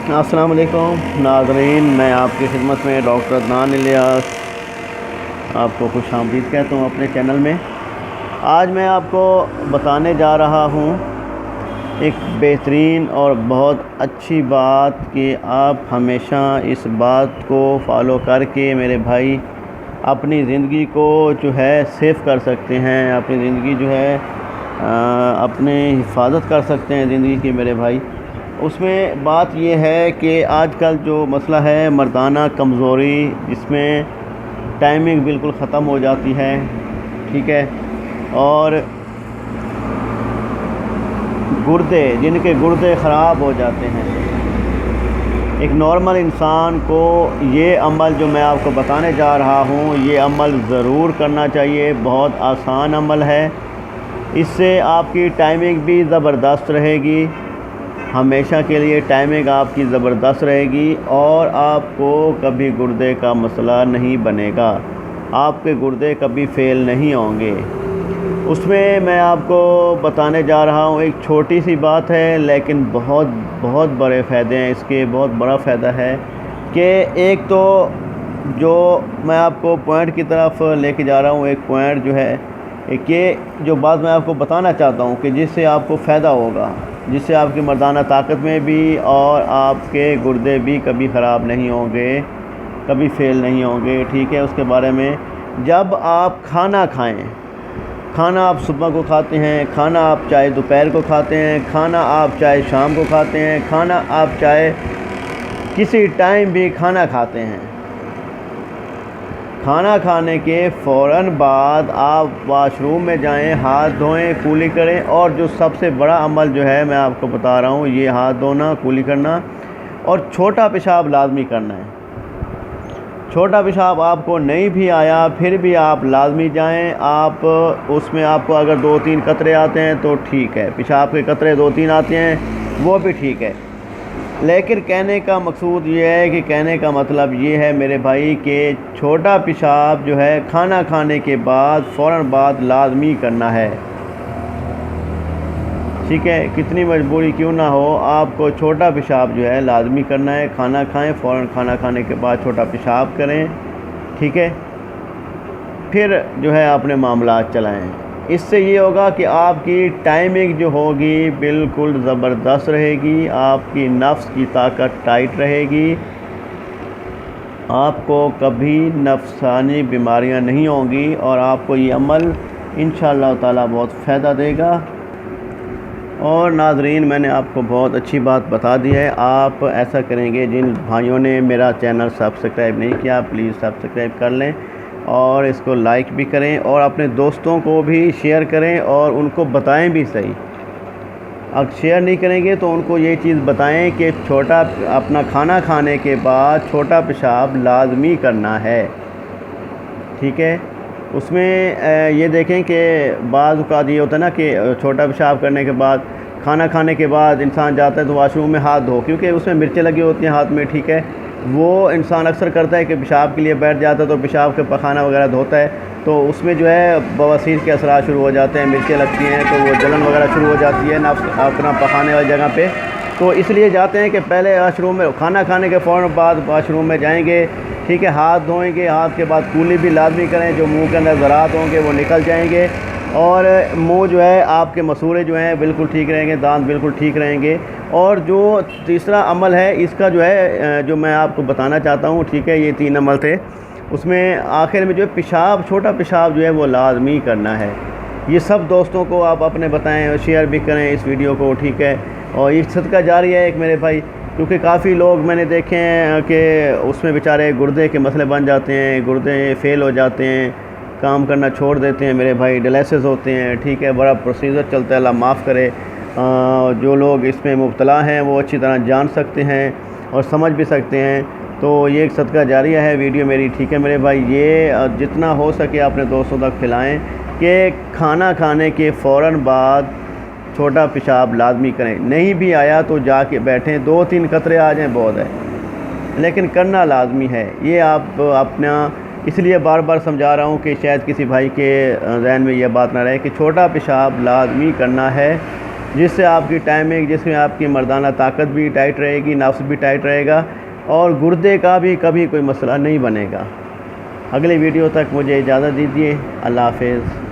अस्सलाम वालेकुम नाज़रीन, मैं आपकी खिदमत में डॉक्टर अदनान इलियास आपको खुशामदीद कहता हूँ अपने चैनल में। आज मैं आपको बताने जा रहा हूँ एक बेहतरीन और बहुत अच्छी बात कि आप हमेशा इस बात को फॉलो करके मेरे भाई अपनी ज़िंदगी को जो है सेव कर सकते हैं, अपनी ज़िंदगी जो है अपने हिफाजत कर सकते हैं ज़िंदगी की मेरे भाई। उसमें बात ये है कि आजकल जो मसला है मर्दाना कमज़ोरी, जिसमें टाइमिंग बिल्कुल ख़त्म हो जाती है, ठीक है, और गुर्दे, जिनके गुर्दे ख़राब हो जाते हैं। एक नॉर्मल इंसान को ये अमल जो मैं आपको बताने जा रहा हूँ, ये अमल ज़रूर करना चाहिए। बहुत आसान अमल है, इससे आपकी टाइमिंग भी ज़बरदस्त रहेगी, हमेशा के लिए टाइमिंग आपकी ज़बरदस्त रहेगी और आपको कभी गुर्दे का मसला नहीं बनेगा, आपके गुर्दे कभी फ़ेल नहीं होंगे। उसमें मैं आपको बताने जा रहा हूँ, एक छोटी सी बात है लेकिन बहुत बहुत बड़े फ़ायदे हैं इसके। बहुत बड़ा फ़ायदा है कि एक तो जो मैं आपको पॉइंट की तरफ लेके जा रहा हूँ, एक पॉइंट जो है कि जो बात मैं आपको बताना चाहता हूँ कि जिससे आपको फ़ायदा होगा, जिससे आपकी मर्दाना ताकत में भी और आपके गुर्दे भी कभी ख़राब नहीं होंगे, कभी फ़ेल नहीं होंगे, ठीक है। उसके बारे में, जब आप खाना खाएं, खाना आप सुबह को खाते हैं, खाना आप चाहे दोपहर को खाते हैं, खाना आप चाहे शाम को खाते हैं, खाना आप चाहे किसी टाइम भी खाना खाते हैं, खाना खाने के फ़ौरन बाद आप वाशरूम में जाएं, हाथ धोएं, कुली करें। और जो सबसे बड़ा अमल जो है मैं आपको बता रहा हूँ, ये हाथ धोना, कुली करना और छोटा पेशाब लाजमी करना है। छोटा पेशाब आपको नहीं भी आया फिर भी आप लाजमी जाएं। आप उसमें आपको अगर 2-3 कतरे आते हैं तो ठीक है, पेशाब के कतरे 2-3 आते हैं वो भी ठीक है। लेकिन कहने का मकसूद ये है कि कहने का मतलब ये है मेरे भाई कि छोटा पेशाब जो है खाना खाने के बाद फ़ौरन बाद लाजमी करना है, ठीक है। कितनी मजबूरी क्यों ना हो, आपको छोटा पेशाब जो है लाजमी करना है। खाना खाएं, फ़ौरन खाना खाने के बाद छोटा पेशाब करें, ठीक है। फिर जो है अपने मामलात चलाएं। इससे ये होगा कि आपकी टाइमिंग जो होगी बिल्कुल ज़बरदस्त रहेगी, आपकी नफ्स की ताकत टाइट रहेगी, आपको कभी नफ्सानी बीमारियां नहीं होंगी और आपको ये अमल इंशाअल्लाह ताला बहुत फ़ायदा देगा। और नाज़रीन, मैंने आपको बहुत अच्छी बात बता दी है। आप ऐसा करेंगे, जिन भाइयों ने मेरा चैनल सब्सक्राइब नहीं किया प्लीज़ सब्सक्राइब कर लें और इसको लाइक भी करें और अपने दोस्तों को भी शेयर करें और उनको बताएं भी सही। अगर शेयर नहीं करेंगे तो उनको ये चीज़ बताएं कि छोटा अपना खाना खाने के बाद छोटा पेशाब लाजमी करना है, ठीक है। उसमें ये देखें कि बाज़ औक़ात ये होता है ना कि छोटा पेशाब करने के बाद, खाना खाने के बाद इंसान जाता है तो वाशरूम में हाथ धो, क्योंकि उसमें मिर्चें लगी होती हैं हाथ में, ठीक है। वो इंसान अक्सर करता है कि पेशाब के लिए बैठ जाता है तो पेशाब के पखाना वगैरह धोता है तो उसमें जो है बवासीर के असरात शुरू हो जाते हैं, मिर्चें लगती हैं तो वो जलन वगैरह शुरू हो जाती है ना अपना पखाने वाली जगह पे। तो इसलिए जाते हैं कि पहले वाशरूम में, खाना खाने के फ़ौरन बाद वाशरूम में जाएंगे, ठीक है, हाथ धोएंगे, हाथ के बाद कुली भी लाजमी करें, जो मुंह के अंदर ज़रात होंगे वो निकल जाएंगे और मुंह जो है आपके मसूड़े जो हैं बिल्कुल ठीक रहेंगे, दांत बिल्कुल ठीक रहेंगे। और जो तीसरा अमल है इसका जो है जो मैं आपको बताना चाहता हूँ, ठीक है, ये 3 अमल थे। उसमें आखिर में जो है पेशाब, छोटा पेशाब जो है वो लाजमी करना है। ये सब दोस्तों को आप अपने बताएं और शेयर भी करें इस वीडियो को, ठीक है। और ये सदका जारी है एक मेरे भाई, क्योंकि काफ़ी लोग मैंने देखे हैं कि उसमें बेचारे गुर्दे के मसले बन जाते हैं, गुर्दे फ़ेल हो जाते हैं, काम करना छोड़ देते हैं मेरे भाई, डायलिसिस होते हैं, ठीक है, बड़ा प्रोसीजर चलता है, अल्लाह माफ़ करे। जो लोग इसमें मुब्तला हैं वो अच्छी तरह जान सकते हैं और समझ भी सकते हैं। तो ये एक सदका जारिया है वीडियो मेरी, ठीक है मेरे भाई। ये जितना हो सके अपने दोस्तों तक फैलाएं कि खाना खाने के फ़ौरन बाद छोटा पेशाब लाजमी करें। नहीं भी आया तो जाके बैठें, 2-3 कतरे आ जाएँ बहुत है, लेकिन करना लाजमी है। ये आप अपना इसलिए बार बार समझा रहा हूँ कि शायद किसी भाई के जहन में यह बात ना रहे कि छोटा पेशाब लाजमी करना है जिससे आपकी टाइमिंग, जिसमें आपकी मर्दाना ताकत भी टाइट रहेगी, नफ्स भी टाइट रहेगा और गुर्दे का भी कभी कोई मसला नहीं बनेगा। अगले वीडियो तक मुझे इजाज़त दीजिए। अल्लाह हाफ़िज़।